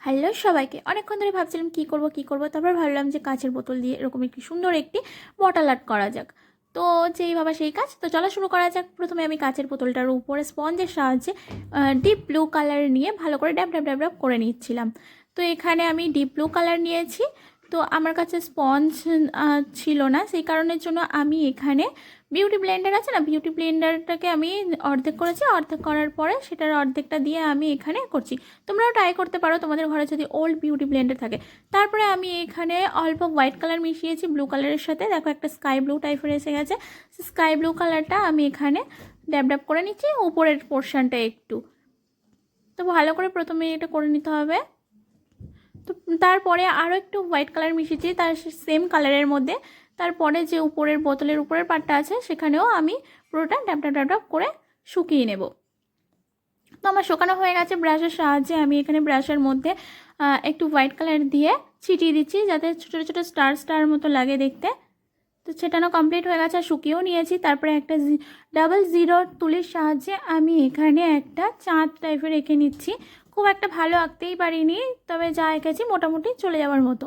Hello সবাইকে। অনেকক্ষণ ধরে ভাবছিলাম কী করব, তারপর ভাবলাম যে কাচের বোতল দিয়ে এরকম একটি সুন্দর একটি বটল আর্ট করা যাক। তো যেই ভাবা সেই কাজ, তো চলো শুরু করা যাক। প্রথমে আমি কাচের বোতলটার উপরে স্পঞ্জের সাহায্যে ডিপ ব্লু কালার নিয়ে ভালো করে ড্যাব ড্যাব ড্যাব ড্যাব করে নিচ্ছিলাম। তো এখানে আমি ডিপ ব্লু কালার নিয়েছি। তো আমার কাছে স্পঞ্জ ছিল না, সেই কারণের জন্য আমি এখানে বিউটি ব্লেন্ডার আছে না, বিউটি ব্লেন্ডারটাকে আমি অর্ধেক করেছি। অর্ধেক করার পরে সেটার অর্ধেকটা দিয়ে আমি এখানে করছি। তোমরাও ট্রাই করতে পারো তোমাদের ঘরে যদি ওল্ড বিউটি ব্লেন্ডার থাকে। তারপরে আমি এখানে অল্প হোয়াইট কালার মিশিয়েছি ব্লু কালারের সাথে। দেখো একটা স্কাই ব্লু টাইপের এসে গেছে। স্কাই ব্লু কালারটা আমি এখানে ড্যাব ড্যাব করে নিচ্ছি উপরের পোর্শনটা একটু। তো ভালো করে প্রথমে এটা করে নিতে হবে। তো তারপরে আরও একটু হোয়াইট কালার মিশিয়েছি তার সেম কালারের মধ্যে। তারপরে যে উপরের বোতলের উপরের পার্টটা আছে সেখানেও আমি পুরোটা ড্যাব ড্যাব ড্যাব ড্যাব করে শুকিয়ে নেব। তো আমার শুকানো হয়ে গেছে। ব্রাশের সাহায্যে আমি এখানে ব্রাশের মধ্যে একটু হোয়াইট কালার দিয়ে ছিটিয়ে দিচ্ছি যাতে ছোটো ছোটো স্টার স্টার মতো লাগে দেখতে। তো ছেটানো কমপ্লিট হয়ে গেছে, শুকিয়েও নিয়েছি। তারপরে একটা ডাবল জিরো তুলির সাহায্যে আমি এখানে একটা চাঁদ টাইপের এঁকে নিচ্ছি। খুব একটা ভালো আঁকতেই পারিনি, তবে যা এঁকেছি মোটামুটি চলে যাওয়ার মতো।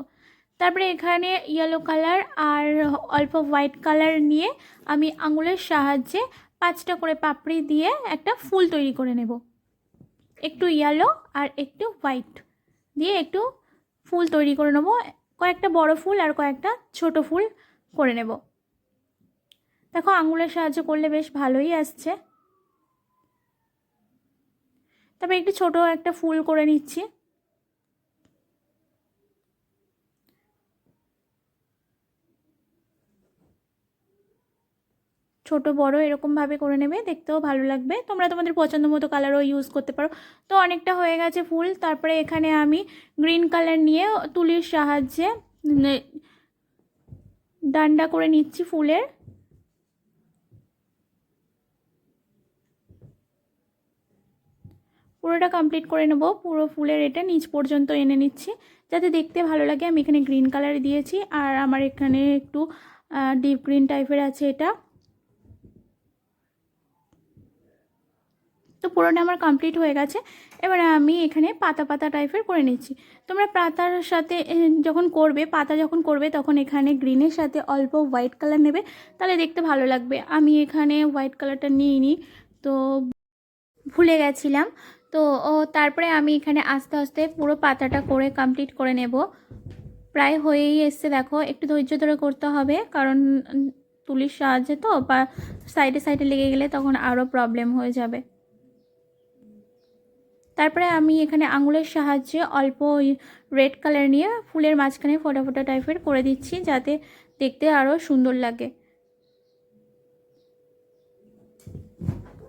তারপরে এখানে ইয়েলো কালার আর অল্প হোয়াইট কালার নিয়ে আমি আঙুলের সাহায্যে 5টা করে পাপড়ি দিয়ে একটা ফুল তৈরি করে নেব। একটু ইয়েলো আর একটু হোয়াইট দিয়ে একটু ফুল তৈরি করে নেব। কয়েকটা বড় ফুল আর কয়েকটা ছোট ফুল করে নেব। দেখো আঙুলের সাহায্যে করলে বেশ ভালোই আসছে। তারপরে একটু ছোট একটা ফুল করে নিচ্ছি। ছোট বড় এরকমভাবে করে নেবে, দেখতেও ভালো লাগবে। তোমরা তোমাদের পছন্দ মতো কালারও ইউজ করতে পারো। তো অনেকটা হয়ে গেছে ফুল। তারপরে এখানে আমি গ্রিন কালার নিয়ে তুলির সাহায্যে ডান্ডা করে নিচ্ছি ফুলের। পুরোটা কমপ্লিট করে নেব। পুরো ফুলের এটা নিচ পর্যন্ত এনে নিচ্ছি যাতে দেখতে ভালো লাগে। আমি এখানে গ্রিন কালার দিয়েছি আর আমার এখানে একটু ডিপ গ্রিন টাইপের আছে এটা। তো পুরোটা আমার কমপ্লিট হয়ে গেছে। এবারে আমি এখানে পাতা পাতা টাইপের করে নিচ্ছি। তোমরা পাতার সাথে যখন করবে, পাতা যখন করবে তখন এখানে গ্রিনের সাথে অল্প হোয়াইট কালার নেবে, তাহলে দেখতে ভালো লাগবে। আমি এখানে হোয়াইট কালারটা নিইনি, তো ভুলে গেছিলাম। তো তারপরে আমি এখানে আস্তে আস্তে পুরো পাতাটা করে কমপ্লিট করে নেব। প্রায় হয়েই এসছে, দেখো একটু ধৈর্য ধরে করতে হবে, কারণ তুলির সাহায্যে তো, বা সাইডে সাইডে লেগে গেলে তখন আরও প্রবলেম হয়ে যাবে। তারপরে আমি এখানে আঙুলের সাহায্যে অল্প রেড কালার নিয়ে ফুলের মাঝখানে ফোটা ফোটা টাইপের করে দিচ্ছি যাতে দেখতে আরও সুন্দর লাগে।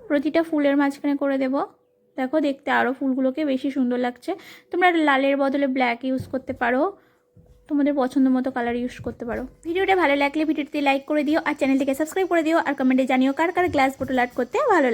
প্রতিটা ফুলের মাঝখানে করে দেব। দেখো দেখতে আরও ফুলগুলোকে বেশি সুন্দর লাগছে। তোমরা লালের বদলে ব্ল্যাক ইউজ করতে পারো, তোমাদের পছন্দ মতো কালার ইউজ করতে পারো। ভিডিওটা ভালো লাগলে ভিডিওটি লাইক করে দিও আর চ্যানেলটিকে সাবস্ক্রাইব করে দিও আর কমেন্টে জানিও কার কার গ্লাস বোতল আর্ট করতে ভালো লাগে।